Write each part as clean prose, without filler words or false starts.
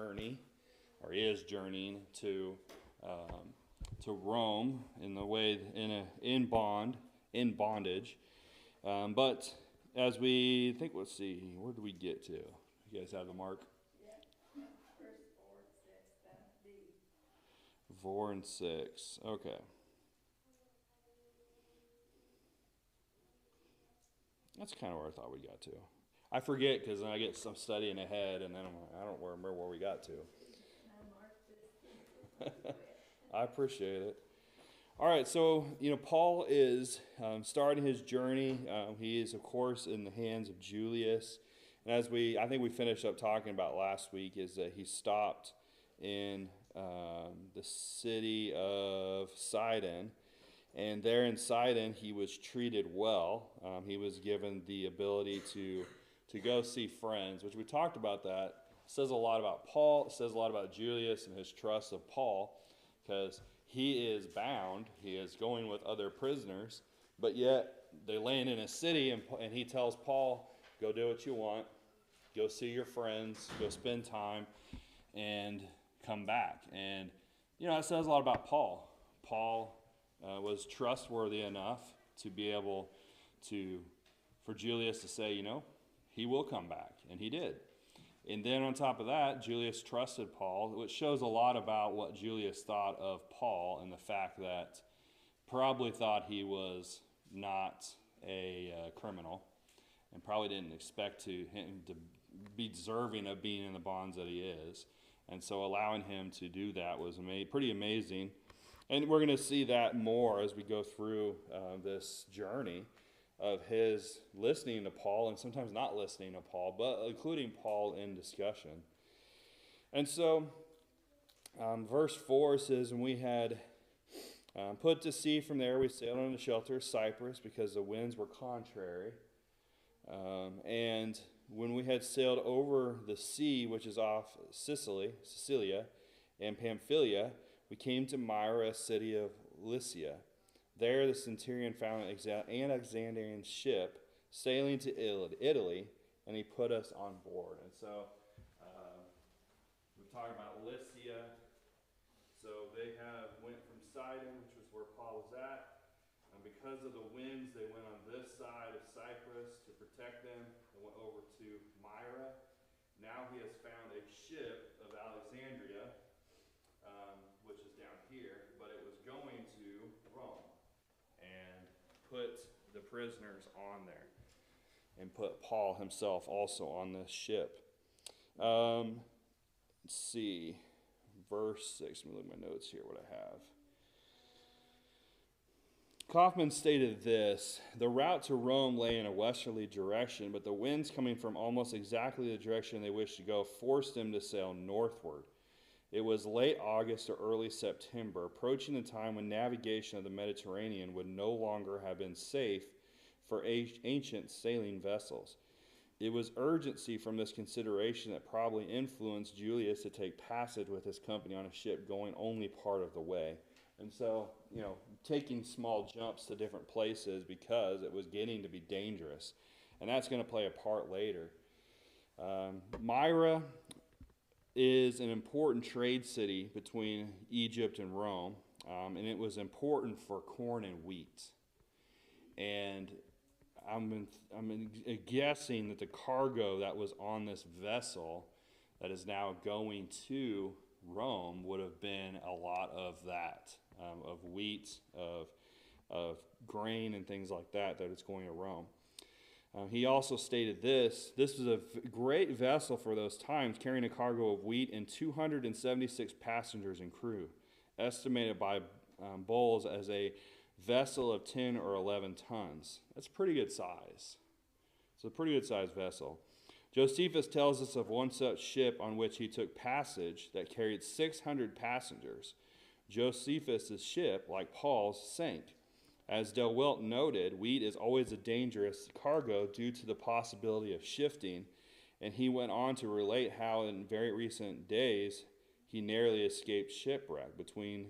journey, or is journeying to Rome in the way in bondage. But as we think, let's see, where do we get to? You guys have the mark? Yeah. Verse 4 and 6, that B. 4 and 6. Okay. That's kind of where I thought we got to. I forget because then I get some studying ahead, and then I don't remember where we got to. I appreciate it. All right, so Paul is starting his journey. He is, of course, in the hands of Julius, and I think we finished up talking about last week, is that he stopped in the city of Sidon. And there in Sidon, he was treated well. He was given the ability to go see friends, which we talked about that. It says a lot about Paul. It says a lot about Julius and his trust of Paul, because he is bound. He is going with other prisoners, but yet they land in a city, and he tells Paul, go do what you want. Go see your friends. Go spend time, and come back. And, it says a lot about Paul. Paul was trustworthy enough to be able for Julius to say, he will come back, and he did. And then on top of that, Julius trusted Paul, which shows a lot about what Julius thought of Paul, and the fact that probably thought he was not a criminal, and probably didn't expect him to be deserving of being in the bonds that he is. And so allowing him to do that was pretty amazing. And we're going to see that more as we go through this journey of his listening to Paul, and sometimes not listening to Paul, but including Paul in discussion. And so verse 4 says, and we had put to sea from there, we sailed on the shelter of Cyprus because the winds were contrary. And when we had sailed over the sea, which is off Sicilia, and Pamphylia, we came to Myra, a city of Lycia. There the centurion found an Alexandrian ship sailing to Italy, and he put us on board. And so we're talking about Lycia. So they went from Sidon, which was where Paul was at. And because of the winds, they went on this side of Cyprus to protect them. They went over to Myra. Now he has found a ship of Alexandria, which is down here, but it was going to Rome, and put the prisoners on there, and put Paul himself also on this ship. Let's see, verse 6. Let me look at my notes here, what I have. Kaufman stated this: the route to Rome lay in a westerly direction, but the winds coming from almost exactly the direction they wished to go forced them to sail northward. It was late August or early September, approaching the time when navigation of the Mediterranean would no longer have been safe for ancient sailing vessels. It was urgency from this consideration that probably influenced Julius to take passage with his company on a ship going only part of the way. And so, taking small jumps to different places because it was getting to be dangerous. And that's going to play a part later. Myra is an important trade city between Egypt and Rome, and it was important for corn and wheat. And I'm guessing that the cargo that was on this vessel that is now going to Rome would have been a lot of that, of wheat, of grain and things like that is going to Rome. He also stated this was a great vessel for those times, carrying a cargo of wheat and 276 passengers and crew, estimated by Bowles as a vessel of 10 or 11 tons. That's pretty good size. It's a pretty good sized vessel. Josephus tells us of one such ship on which he took passage that carried 600 passengers. Josephus' ship, like Paul's, sank. As Del Wilt noted, wheat is always a dangerous cargo due to the possibility of shifting, and he went on to relate how in very recent days he narrowly escaped shipwreck between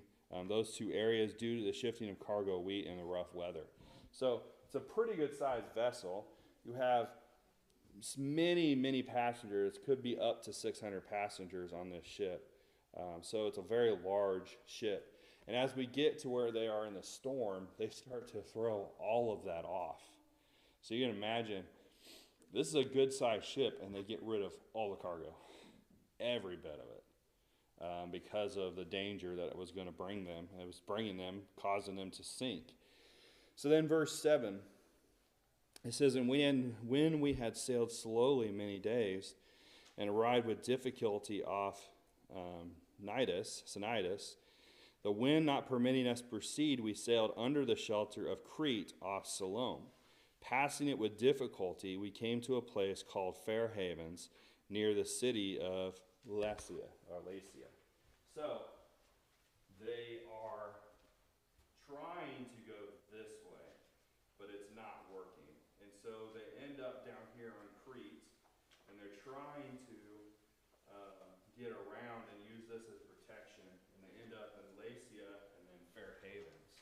those two areas due to the shifting of cargo wheat and the rough weather. So it's a pretty good sized vessel. You have many passengers. Could be up to 600 passengers on this ship. So it's a very large ship. And as we get to where they are in the storm, they start to throw all of that off. So you can imagine, this is a good-sized ship, and they get rid of all the cargo, every bit of it, because of the danger that it was going to bring them. It was bringing them, causing them to sink. So then verse 7, it says, "And when we had sailed slowly many days, and arrived with difficulty off Cnidus, the wind not permitting us proceed, we sailed under the shelter of Crete off Siloam. Passing it with difficulty, we came to a place called Fair Havens, near the city of Lasea. So they are trying to go this way, but it's not working. And so they end up down here on Crete, and they're trying to get around and use this as protection, and they end up in Lasea and then Fair Havens,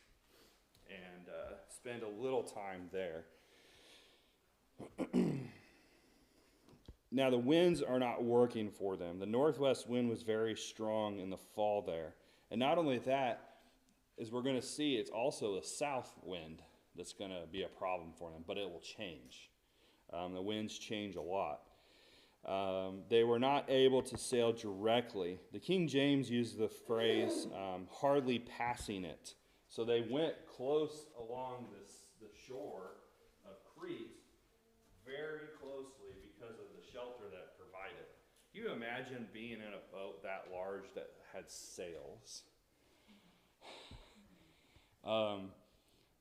and spend a little time there. Now the winds are not working for them. The northwest wind was very strong in the fall there. And not only that, as we're going to see, it's also the south wind that's going to be a problem for them, but it will change. The winds change a lot. They were not able to sail directly. The King James used the phrase, hardly passing it. So they went close along the shore of Crete, very closely, because of the shelter that provided. Can you imagine being in a boat that large that had sails?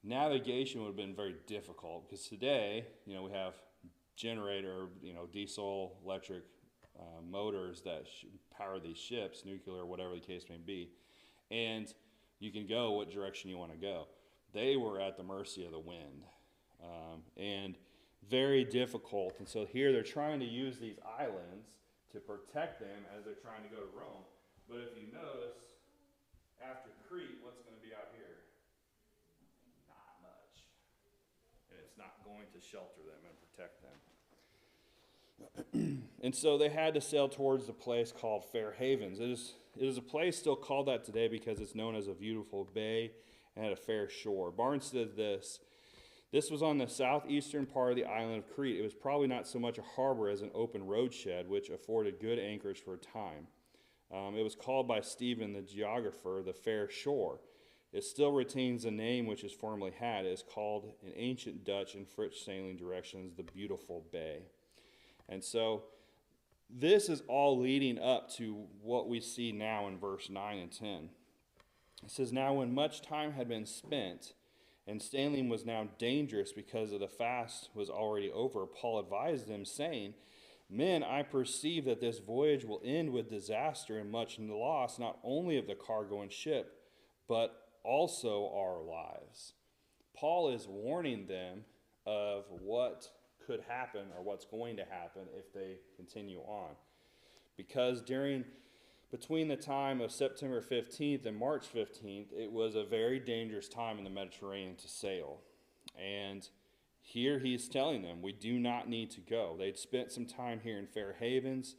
Navigation would have been very difficult, because today, we have generator, diesel, electric motors that power these ships, nuclear, whatever the case may be, and you can go what direction you want to go. They were at the mercy of the wind, and very difficult. And so here they're trying to use these islands to protect them as they're trying to go to Rome. But if you notice, after Crete, what's going to be out here? Not much. And it's not going to shelter them and protect them. And so they had to sail towards the place called Fair Havens. It is a place still called that today because it's known as a beautiful bay and had a fair shore. Barnes said this was on the southeastern part of the island of Crete. It was probably not so much a harbor as an open roadshed, which afforded good anchorage for a time. It was called by Stephen, the geographer, the fair shore. It still retains the name which it formerly had. It is called in ancient Dutch and French sailing directions the beautiful bay. And so this is all leading up to what we see now in verse 9 and 10. It says, "Now when much time had been spent, and sailing was now dangerous because of the fast was already over, Paul advised them, saying, 'Men, I perceive that this voyage will end with disaster and much loss, not only of the cargo and ship, but also our lives.'" Paul is warning them of what could happen or what's going to happen if they continue on. Because between the time of September 15th and March 15th, it was a very dangerous time in the Mediterranean to sail. And here he's telling them, we do not need to go. They'd spent some time here in Fair Havens,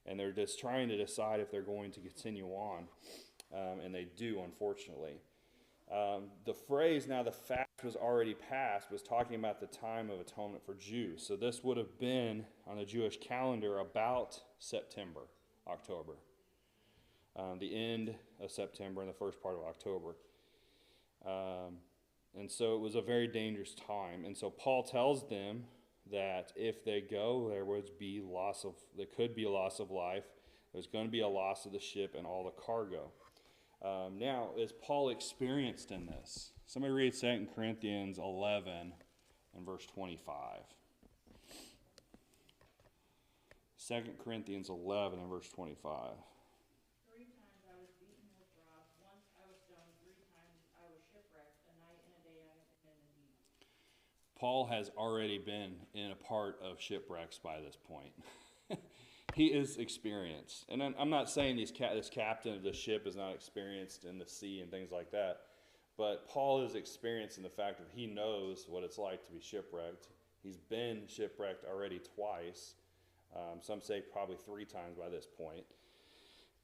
and they're just trying to decide if they're going to continue on. And they do, unfortunately. The phrase, "now the fast was already passed," was talking about the time of atonement for Jews. So this would have been on the Jewish calendar about September, October. The end of September and the first part of October. And so it was a very dangerous time. And so Paul tells them that if they go, there could be a loss of life. There's going to be a loss of the ship and all the cargo. Now, is Paul experienced in this? Somebody read 2 Corinthians 11 and verse 25. 2 Corinthians 11 and verse 25. "3 times I was beaten with rods, once I was stoned, 3 times I was shipwrecked, a night and a day I have been in the deep." Paul has already been in a part of shipwrecks by this point. He is experienced. And I'm not saying this captain of the ship is not experienced in the sea and things like that, but Paul is experienced in the fact that he knows what it's like to be shipwrecked. He's been shipwrecked already twice. Some say probably 3 times by this point.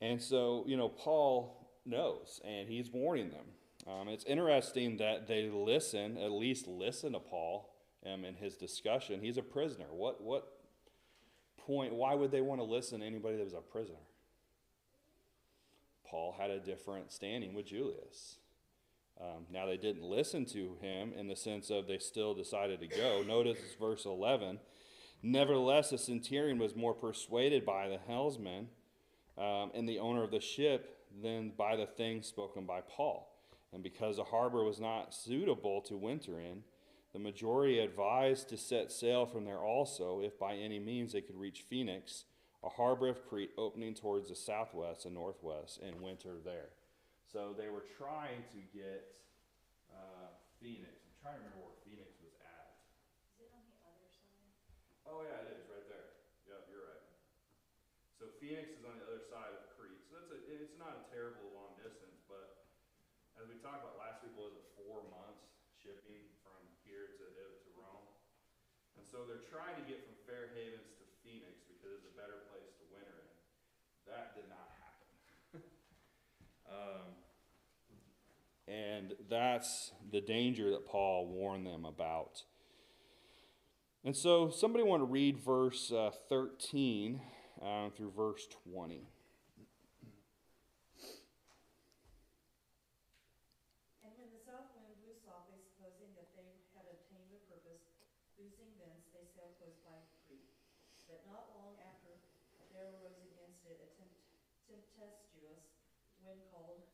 And so, Paul knows, and he's warning them. It's interesting that they at least listen to Paul in his discussion. He's a prisoner. What point, why would they want to listen to anybody that was a prisoner? Paul had a different standing with Julius. Now, they didn't listen to him in the sense of they still decided to go. Notice verse 11. Nevertheless, the centurion was more persuaded by the helmsman and the owner of the ship than by the things spoken by Paul. And because the harbor was not suitable to winter in, the majority advised to set sail from there also, if by any means they could reach Phoenix, a harbor of Crete opening towards the southwest and northwest, and winter there. So they were trying to get Phoenix. I'm trying to remember where Phoenix was at. Is it on the other side? Oh yeah, it is right there. Yep, you're right. So Phoenix is on the other side of Crete. So it's not a terrible long distance, but as we talked about last week, was it 4 months shipping from here to Rome? And so they're trying to get from Fair Havens to Phoenix because it's a better place to winter in. That did not happen. And that's the danger that Paul warned them about. And so somebody want to read verse 13 through verse 20. And when the south wind blew softly, supposing that they had obtained their purpose, losing thence, they sailed close by Crete. But not long after, there arose against it a tempestuous wind called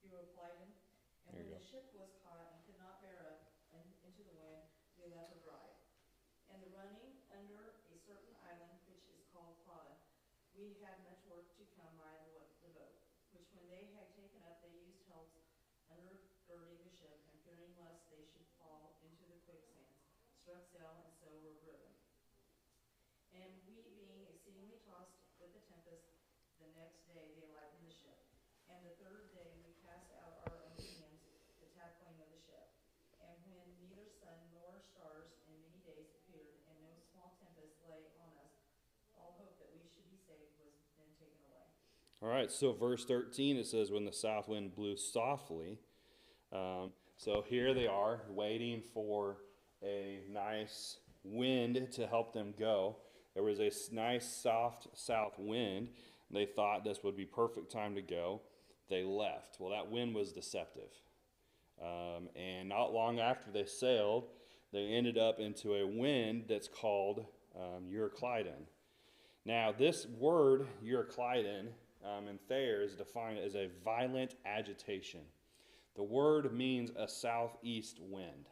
Euroclydon. And when the ship was caught and could not bear up into the wind, we let her drive. And the running under a certain island, which is called Clauda, we had much work to come by the boat, which when they had taken up, they used helps undergirding the ship, and fearing lest they should fall into the quicksands, struck sail, and so were driven. And we, being exceedingly tossed with the tempest, the next day they lightened the ship. And the third day we cast out our own hands, the tackling of the ship. And when neither sun nor stars in many days appeared, and no small tempest lay on us, all hope that we should be saved was then taken away. All right, so verse 13, it says, when the south wind blew softly. So here they are waiting for a nice wind to help them go. There was a nice soft south wind. They thought this would be perfect time to go. They left. Well, that wind was deceptive. And not long after they sailed, they ended up into a wind that's called Euroclydon. Now, this word, Euroclydon, in Thayer is defined as a violent agitation. The word means a southeast wind.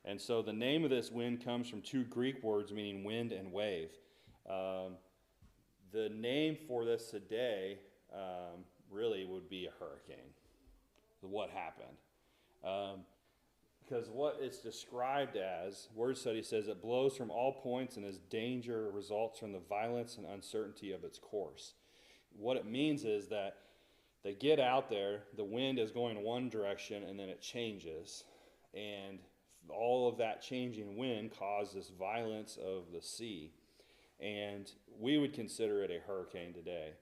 And so the name of this wind comes from 2 Greek words meaning wind and wave. The name for this today really would be a hurricane. What happened? Because what it's described as, word study says it blows from all points and its danger results from the violence and uncertainty of its course. What it means is that they get out there, the wind is going one direction and then it changes. And all of that changing wind caused this violence of the sea. And we would consider it a hurricane today.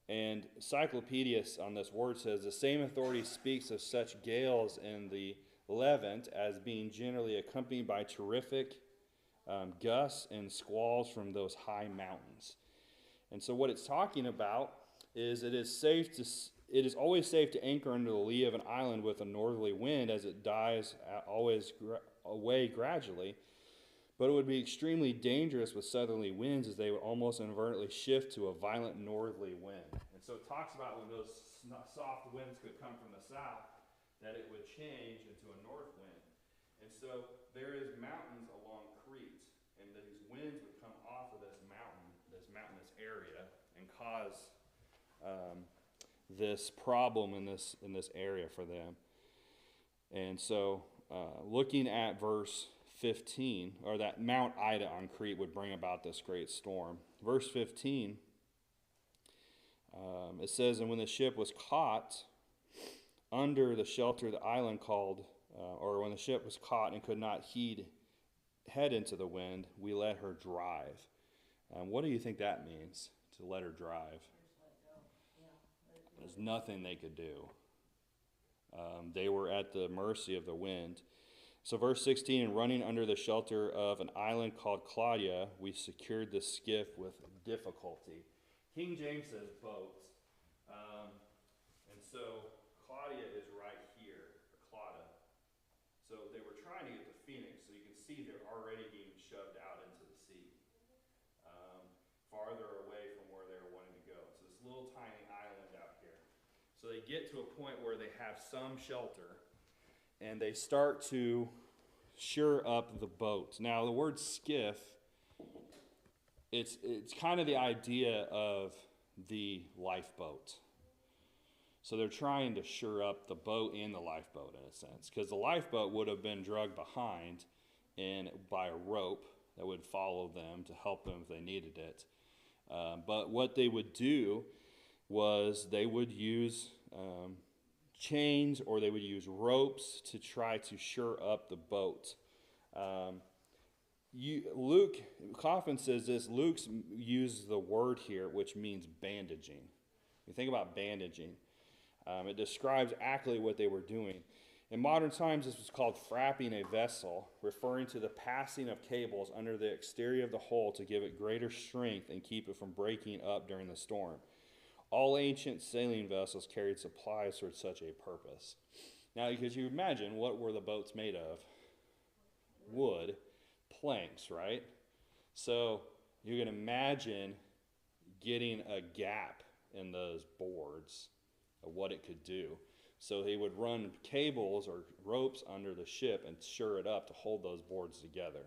And Encyclopedias on this word says the same authority speaks of such gales in the Levant as being generally accompanied by terrific gusts and squalls from those high mountains. And so what it's talking about is it is always safe to anchor under the lee of an island with a northerly wind as it dies always away gradually. But it would be extremely dangerous with southerly winds as they would almost inadvertently shift to a violent northerly wind. And so it talks about when those soft winds could come from the south, that it would change into a north wind. And so there is mountains along Crete, and these winds would come off of this mountainous area, and cause this problem in this area for them. And so looking at verse 15, or that Mount Ida on Crete would bring about this great storm. Verse 15, it says, and when the ship was caught under the shelter of the island called or when the ship was caught and could not head into the wind, we let her drive. What do you think that means, to let her drive? There's nothing they could do. They were at the mercy of the wind. So verse 16, and running under the shelter of an island called Claudia, we secured the skiff with difficulty. King James says boats. And so Claudia is right here, or Claudia. So they were trying to get to Phoenix, so you can see they're already being shoved out into the sea, farther away from where they were wanting to go. So this little tiny island out here. So they get to a point where they have some shelter, and they start to shore up the boat. Now, the word skiff, it's kind of the idea of the lifeboat. So they're trying to shore up the boat and the lifeboat in a sense, because the lifeboat would have been dragged behind by a rope that would follow them to help them if they needed it. But what they would do was they would use chains, or they would use ropes to try to shore up the boat. Luke, Coffin says this, Luke's used the word here, which means bandaging. You think about bandaging. It describes actually what they were doing. In modern times, this was called frapping a vessel, referring to the passing of cables under the exterior of the hull to give it greater strength and keep it from breaking up during the storm. All ancient sailing vessels carried supplies for such a purpose. Now, because you imagine, what were the boats made of? Wood, planks, right? So you can imagine getting a gap in those boards of what it could do. So they would run cables or ropes under the ship and shore it up to hold those boards together,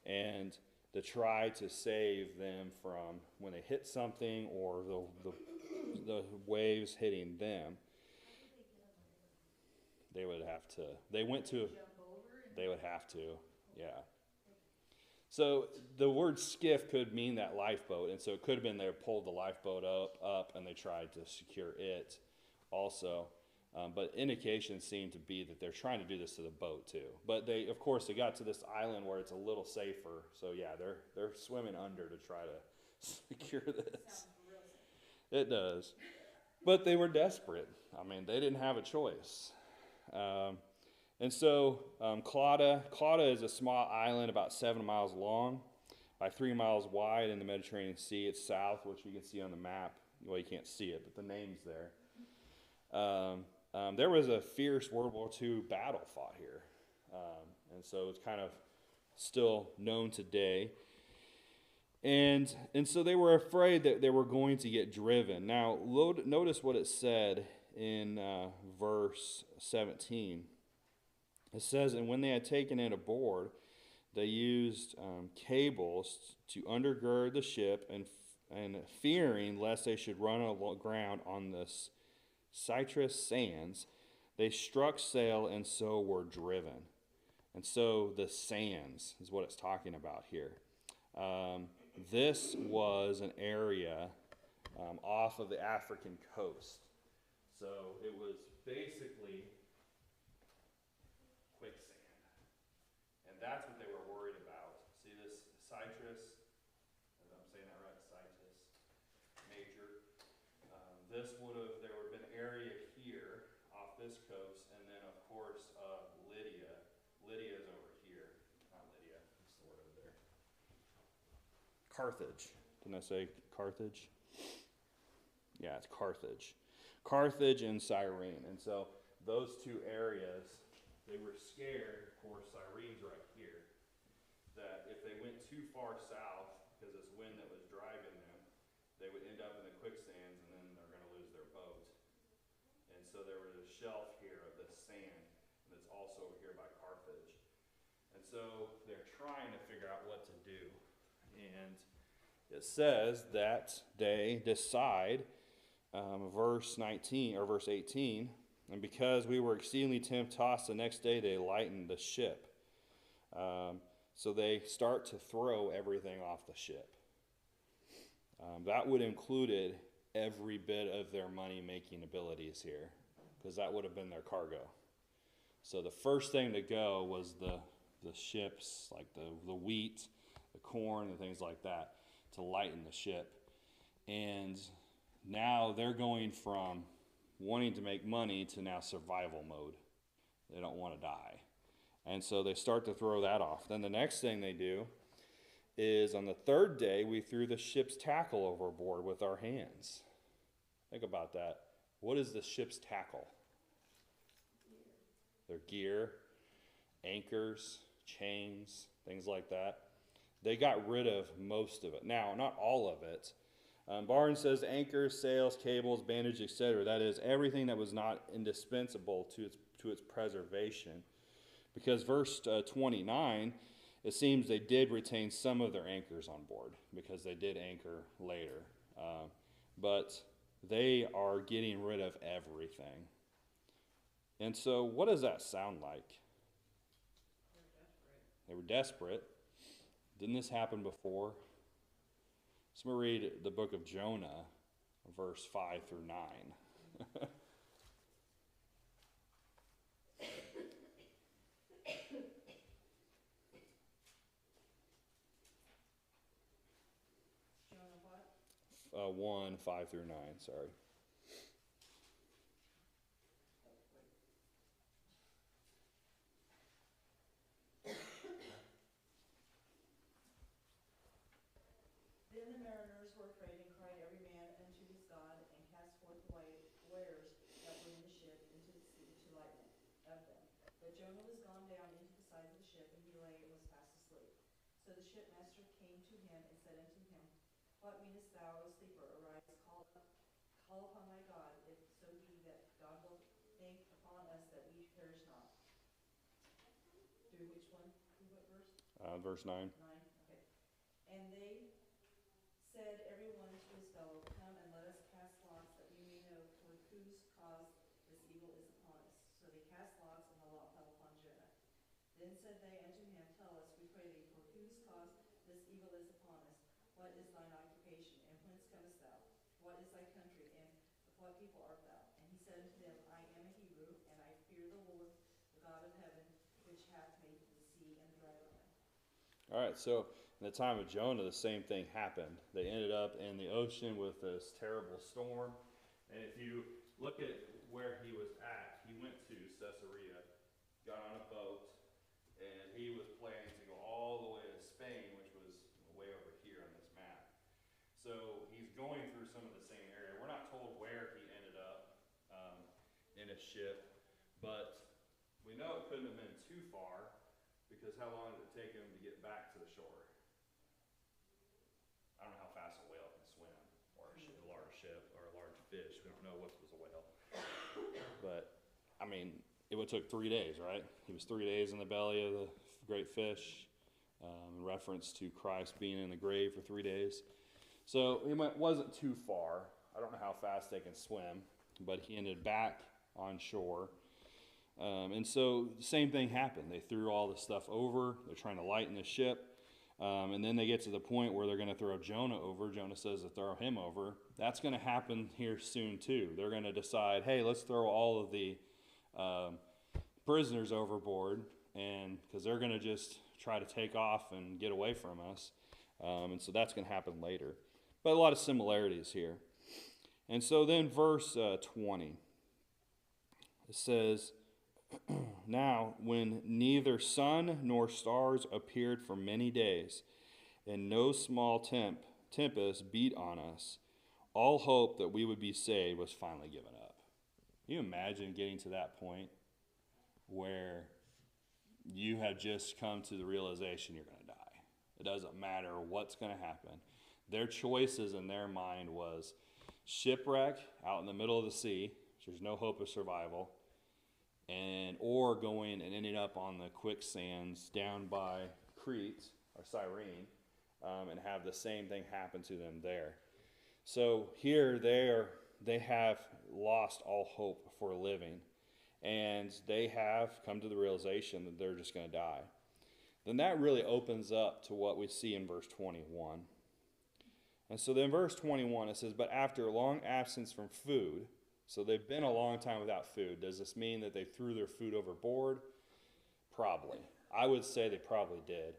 and to try to save them from when they hit something or the waves hitting them. They would have to. They would have to. Yeah. So the word skiff could mean that lifeboat, and so it could have been they pulled the lifeboat up and they tried to secure it also. But indications seem to be that they're trying to do this to the boat too. But they got to this island where it's a little safer. So yeah, they're swimming under to try to secure this. It does. But they were desperate. I mean, they didn't have a choice. And so Claudia is a small island about 7 miles long by 3 miles wide in the Mediterranean Sea. It's south, which you can see on the map. Well, you can't see it, but the name's there. There was a fierce World War II battle fought here. And so it's kind of still known today. And so they were afraid that they were going to get driven. Now, notice what it said in verse 17. It says, and when they had taken it aboard, they used cables to undergird the ship, and fearing lest they should run aground on the citrus sands, they struck sail and so were driven. And so the sands is what it's talking about here. This was an area off of the African coast. So it was basically quicksand. And that's what they were worried about. See this citrus, I'm saying that right, citrus major. There would have been an area here off this coast, and then of course Lydia. Lydia's over here. Not Lydia, what's the word over there? Carthage. Didn't I say Carthage? Yeah, it's Carthage. Carthage and Cyrene. And so those two areas, they were scared, of course, Cyrene's right here, that if they went too far south, because this wind that was driving them, they would end up in the quicksands, and then they're going to lose their boat. And so there was a shelf here of this sand, and it's also over here by Carthage. And so they're trying to figure out what to do. And it says that they decide, verse 19 or verse 18, and because we were exceedingly tossed the next day, they lightened the ship. So they start to throw everything off the ship. That would have included every bit of their money-making abilities here, because that would have been their cargo. So the first thing to go was the ships, like the wheat, the corn, and things like that, to lighten the ship. And now they're going from wanting to make money to now survival mode. They don't want to die. And so they start to throw that off. Then the next thing they do is on the third day, we threw the ship's tackle overboard with our hands. Think about that. What is the ship's tackle? Their gear, anchors, chains, things like that. They got rid of most of it. Now, not all of it. Barnes says anchors, sails, cables, bandage, etc. That is everything that was not indispensable to its preservation. Because verse 29, it seems they did retain some of their anchors on board because they did anchor later. But they are getting rid of everything. And so what does that sound like? They were desperate. Didn't this happen before? So I'm going to read the book of Jonah, verse 5 through 9. Jonah what? 1, 5 through 9, sorry. Then the mariners were afraid and cried every man unto his God, and cast forth the wares that were in the ship into the sea to lighten it of them. But Jonah was gone down into the sides of the ship, and he lay and was fast asleep. So the shipmaster came to him and said unto him, What meanest thou, O sleeper? Arise, call upon thy God, if so be that God will think upon us that we perish not. Do which one? What verse? Verse 9. 9, okay. And they said every one to his fellow, Come and let us cast lots, that we may know for whose cause this evil is upon us. So they cast lots, and the lot fell upon Jonah. Then said they unto him, Tell us, we pray thee, for whose cause this evil is upon us. What is thine occupation, and whence comest thou? What is thy country, and of what people art thou? And he said unto them, I am a Hebrew, and I fear the Lord, the God of heaven, which hath made the sea and the dry land. All right, so in the time of Jonah, the same thing happened. They ended up in the ocean with this terrible storm. And if you look at where he was at, he went to Caesarea, got on a boat, and he was planning to go all the way to Spain, which was way over here on this map. So he's going through some of the same area. We're not told where he ended up in a ship, but we know it couldn't have been too far, because how long did it take him to get back to the shore? I don't know how fast a whale can swim, or a large ship, or a large fish. We don't know what was a whale. But, I mean, it would took 3 days, right? He was 3 days in the belly of the great fish, in reference to Christ being in the grave for 3 days. So it wasn't too far. I don't know how fast they can swim, but he ended back on shore. And so the same thing happened. They threw all the stuff over. They're trying to lighten the ship. And then they get to the point where they're going to throw Jonah over. Jonah says to throw him over. That's going to happen here soon too. They're going to decide, hey, let's throw all of the prisoners overboard, and because they're going to just try to take off and get away from us. And so that's going to happen later. But a lot of similarities here. And so then verse 20, it says, Now, when neither sun nor stars appeared for many days, and no small tempest beat on us, all hope that we would be saved was finally given up. Can you imagine getting to that point where you have just come to the realization you're going to die? It doesn't matter what's going to happen. Their choices in their mind was shipwreck out in the middle of the sea, there's no hope of survival, or going and ending up on the quicksands down by Crete or Cyrene, and have the same thing happen to them there. So here they have lost all hope for living, and they have come to the realization that they're just going to die. Then that really opens up to what we see in verse 21. And so then verse 21, it says, But after a long absence from food, So they've been a long time without food. Does this mean that they threw their food overboard? Probably. I would say they probably did.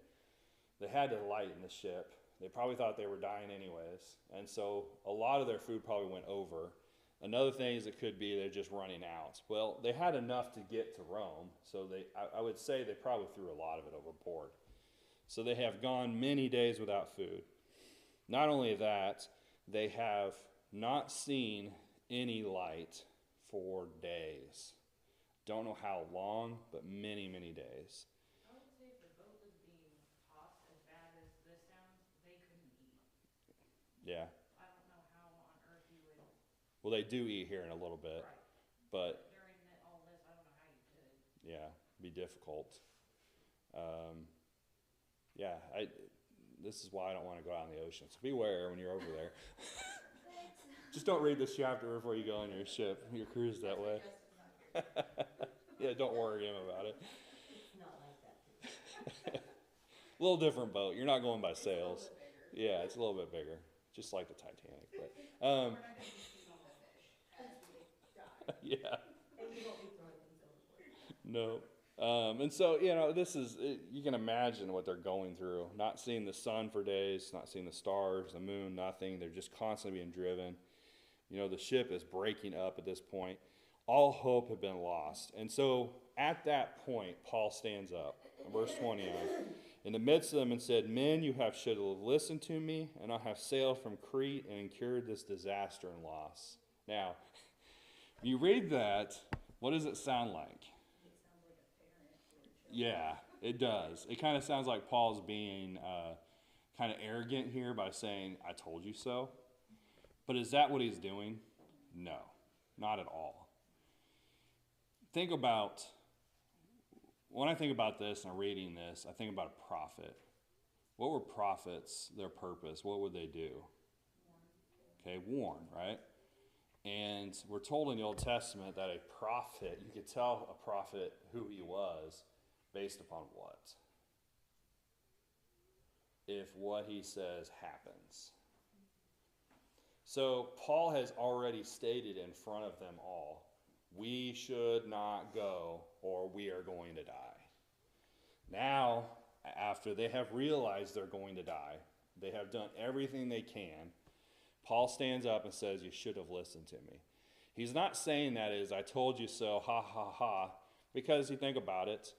They had to lighten the ship. They probably thought they were dying anyways. And so a lot of their food probably went over. Another thing is it could be they're just running out. Well, they had enough to get to Rome, so I would say they probably threw a lot of it overboard. So they have gone many days without food. Not only that, they have not seen any light for days. Don't know how long, but many, many days. I would say if the boat was being tossed as bad as this sounds, they couldn't eat. Yeah. I don't know how on earth you would. Well, they do eat here in a little bit, Right. but During all this, I don't know how you could. yeah, be difficult. This is why I don't want to go out in the ocean. So beware when you're over there. Just don't read this chapter before you go on your ship, your cruise that way. Yeah, don't worry him about it. It's not like that. A little different boat. You're not going by sails. Yeah, it's a little bit bigger, just like the Titanic. But We're not going to be feeding the fish as we die. yeah, And we won't be throwing things overboard. no. And so, this is, you can imagine what they're going through. Not seeing the sun for days, not seeing the stars, the moon, nothing. They're just constantly being driven. The ship is breaking up at this point. All hope had been lost. And so at that point, Paul stands up, verse 29, in the midst of them and said, "Men, you should have listened to me, and I have sailed from Crete and incurred this disaster and loss." Now, when you read that, what does it sound like? It sounds like a parent or a child. Yeah, it does. It kind of sounds like Paul's being kind of arrogant here by saying, "I told you so." But is that what he's doing? No, not at all. When I think about this and I'm reading this, I think about a prophet. What were prophets, their purpose? What would they do? Okay, warn, right? And we're told in the Old Testament that a prophet, you could tell a prophet who he was based upon what? If what he says happens. So Paul has already stated in front of them all, we should not go or we are going to die. Now, after they have realized they're going to die, they have done everything they can, Paul stands up and says, "You should have listened to me." He's not saying that as, "I told you so, ha ha ha," because you think about it,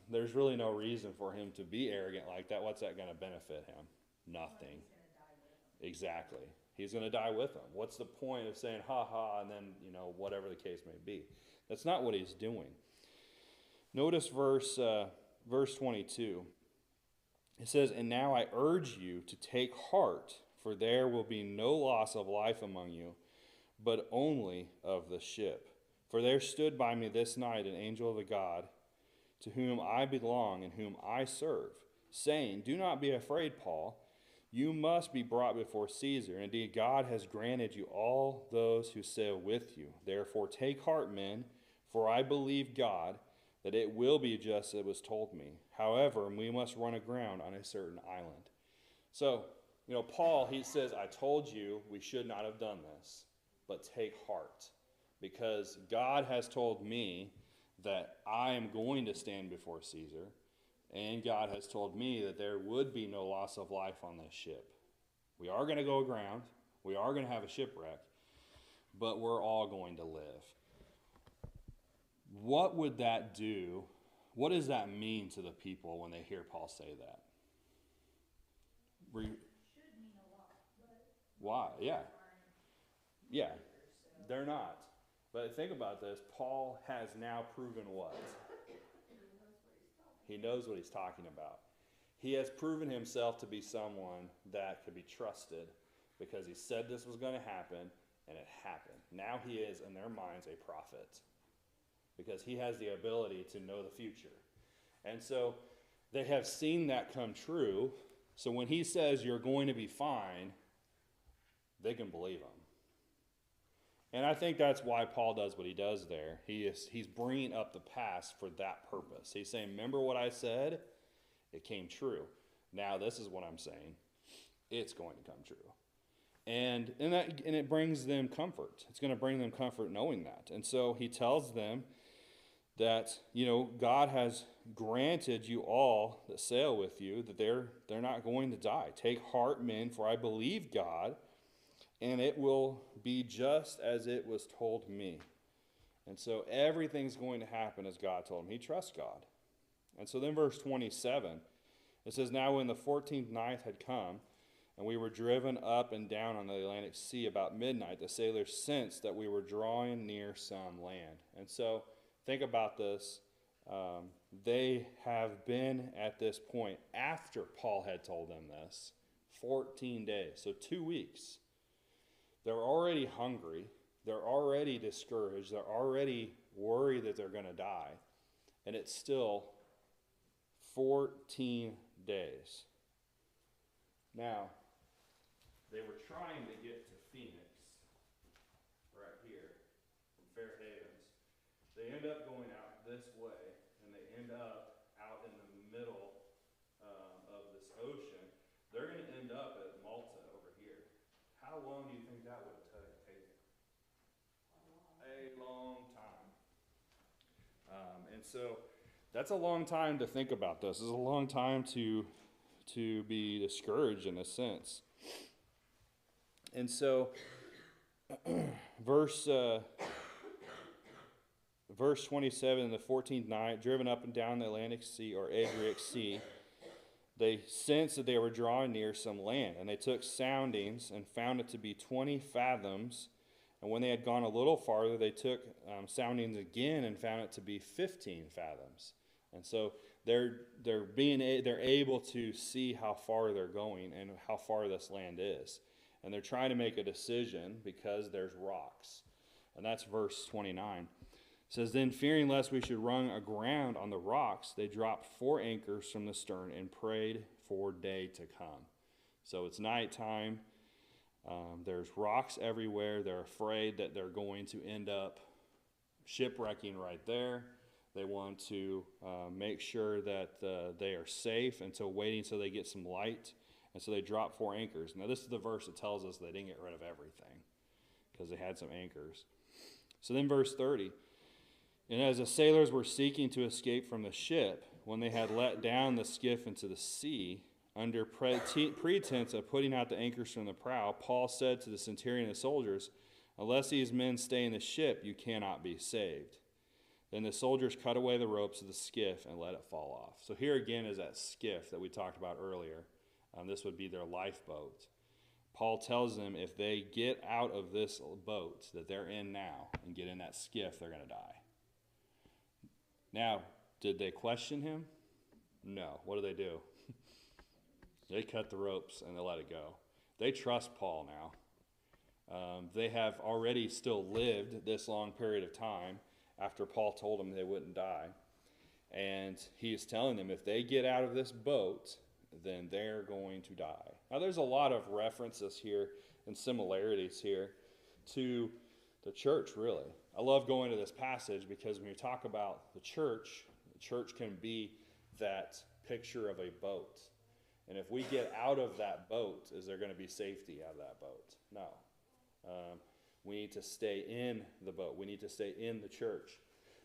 there's really no reason for him to be arrogant like that. What's that going to benefit him? Nothing. Exactly. He's going to die with them. What's the point of saying ha ha and then, whatever the case may be? That's not what he's doing. Notice verse 22. It says, "And now I urge you to take heart, for there will be no loss of life among you, but only of the ship. For there stood by me this night an angel of the God, to whom I belong and whom I serve, saying, 'Do not be afraid, Paul. You must be brought before Caesar. Indeed, God has granted you all those who sail with you. Therefore take heart, men, for I believe God, that it will be just as it was told me. However, we must run aground on a certain island.'" So, Paul, he says, "I told you we should not have done this, but take heart, because God has told me that I am going to stand before Caesar, and God has told me that there would be no loss of life on this ship. We are going to go aground. We are going to have a shipwreck, but we're all going to live." What would that do? What does that mean to the people when they hear Paul say that? Should mean a lot, but. Why? Yeah. Yeah. They're not. But think about this. Paul has now proven what? He knows what he's talking about. He has proven himself to be someone that could be trusted because he said this was going to happen, and it happened. Now he is, in their minds, a prophet because he has the ability to know the future. And so they have seen that come true. So when he says you're going to be fine, they can believe him. And I think that's why Paul does what he does there. He's bringing up the past for that purpose. He's saying, remember what I said? It came true. Now this is what I'm saying. It's going to come true. And it brings them comfort. It's going to bring them comfort knowing that. And so he tells them that, God has granted you all that sail with you that they're not going to die. Take heart, men, for I believe God, and it will be just as it was told me. And so everything's going to happen as God told him. He trusts God. And so then verse 27, it says, now when the 14th night had come, and we were driven up and down on the Atlantic Sea about midnight, the sailors sensed that we were drawing near some land. And so think about this. They have been at this point, after Paul had told them this, 14 days, so 2 weeks. They're already hungry. They're already discouraged. They're already worried that they're going to die. And it's still 14 days. Now, they were trying to get to Phoenix, right here, from Fair Havens. They end up going out this way, and they end up out in the middle of this ocean. They're going to end up at Malta over here. How long do you think that would have taken? A long time. And so that's a long time to think about this. It's a long time to be discouraged in a sense. And so verse 27, the 14th night, driven up and down the Atlantic Sea or Adriatic Sea, they sensed that they were drawing near some land, and they took soundings and found it to be 20 fathoms. And when they had gone a little farther, they took soundings again and found it to be 15 fathoms. And so they're able to see how far they're going and how far this land is. And they're trying to make a decision because there's rocks. And that's verse 29. It says, then fearing lest we should run aground on the rocks, they dropped 4 anchors from the stern and prayed for day to come. So it's nighttime. There's rocks everywhere. They're afraid that they're going to end up shipwrecking right there. They want to make sure that they are safe until they get some light. And so they drop 4 anchors. Now this is the verse that tells us they didn't get rid of everything because they had some anchors. So then verse 30. And as the sailors were seeking to escape from the ship, when they had let down the skiff into the sea, under pretense of putting out the anchors from the prow, Paul said to the centurion and the soldiers, unless these men stay in the ship, you cannot be saved. Then the soldiers cut away the ropes of the skiff and let it fall off. So here again is that skiff that we talked about earlier. This would be their lifeboat. Paul tells them if they get out of this boat that they're in now and get in that skiff, they're going to die. Now, did they question him? No. What do? They cut the ropes and they let it go. They trust Paul now. They have already still lived this long period of time after Paul told them they wouldn't die. And he is telling them if they get out of this boat, then they're going to die. Now there's a lot of references here and similarities here to the church, really. I love going to this passage because when you talk about the church can be that picture of a boat. And if we get out of that boat, is there going to be safety out of that boat? No. We need to stay in the boat. We need to stay in the church.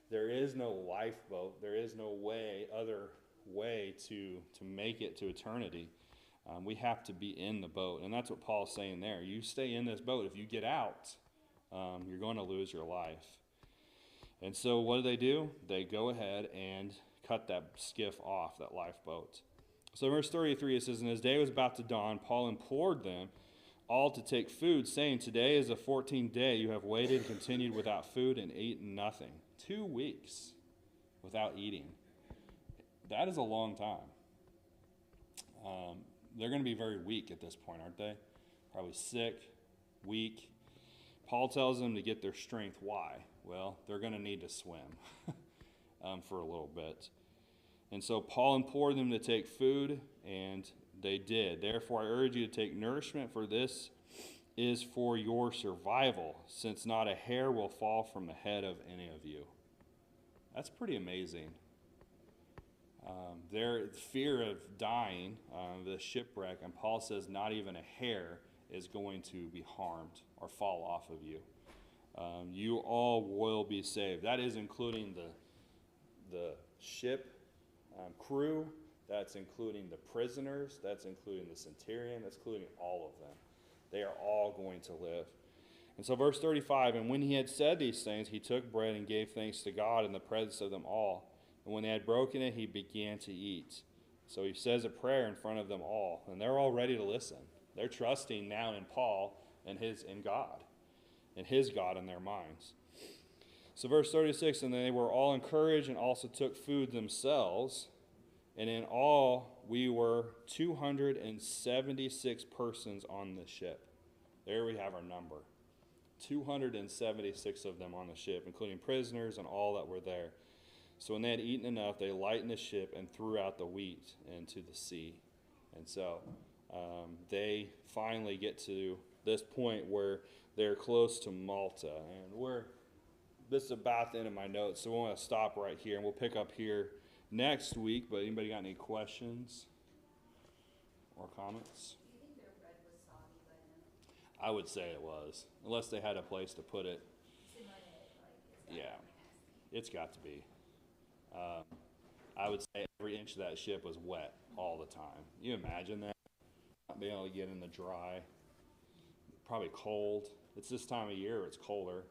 There is no lifeboat. There is no other way to make it to eternity. We have to be in the boat. And that's what Paul's saying there. You stay in this boat. If you get out, you're going to lose your life. And so what do? They go ahead and cut that skiff off, that lifeboat. So verse 33, it says, and as day was about to dawn, Paul implored them all to take food, saying, today is the 14th day you have waited and continued without food and eaten nothing. 2 weeks without eating. That is a long time. They're going to be very weak at this point, aren't they? Probably sick, weak. Paul tells them to get their strength. Why? Well, they're going to need to swim for a little bit. And so Paul implored them to take food, and they did. Therefore, I urge you to take nourishment, for this is for your survival, since not a hair will fall from the head of any of you. That's pretty amazing. Their fear of dying, the shipwreck, and Paul says not even a hair is going to be harmed or fall off of you. You all will be saved. That is including the ship crew. That's including the prisoners. That's including the centurion. That's including all of them. They are all going to live. And so verse 35, and when he had said these things, he took bread and gave thanks to God in the presence of them all. And when they had broken it, he began to eat. So he says a prayer in front of them all, and they're all ready to listen. They're trusting now in Paul and God in their minds. So verse 36, and they were all encouraged and also took food themselves. And in all, we were 276 persons on the ship. There we have our number. 276 of them on the ship, including prisoners and all that were there. So when they had eaten enough, they lightened the ship and threw out the wheat into the sea. And so they finally get to this point where they're close to Malta. And this is about the end of my notes, so we want to stop right here, and we'll pick up here next week. But anybody got any questions or comments? Do you think their bread was soggy by then? I would say it was, unless they had a place to put it. It's in my head, like, Yeah, it's got to be. I would say every inch of that ship was wet all the time. You imagine that? Not being able to get in the dry. Probably cold. It's this time of year, it's colder.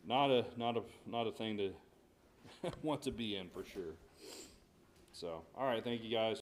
Not a thing to want to be in for sure. So, all right, thank you guys.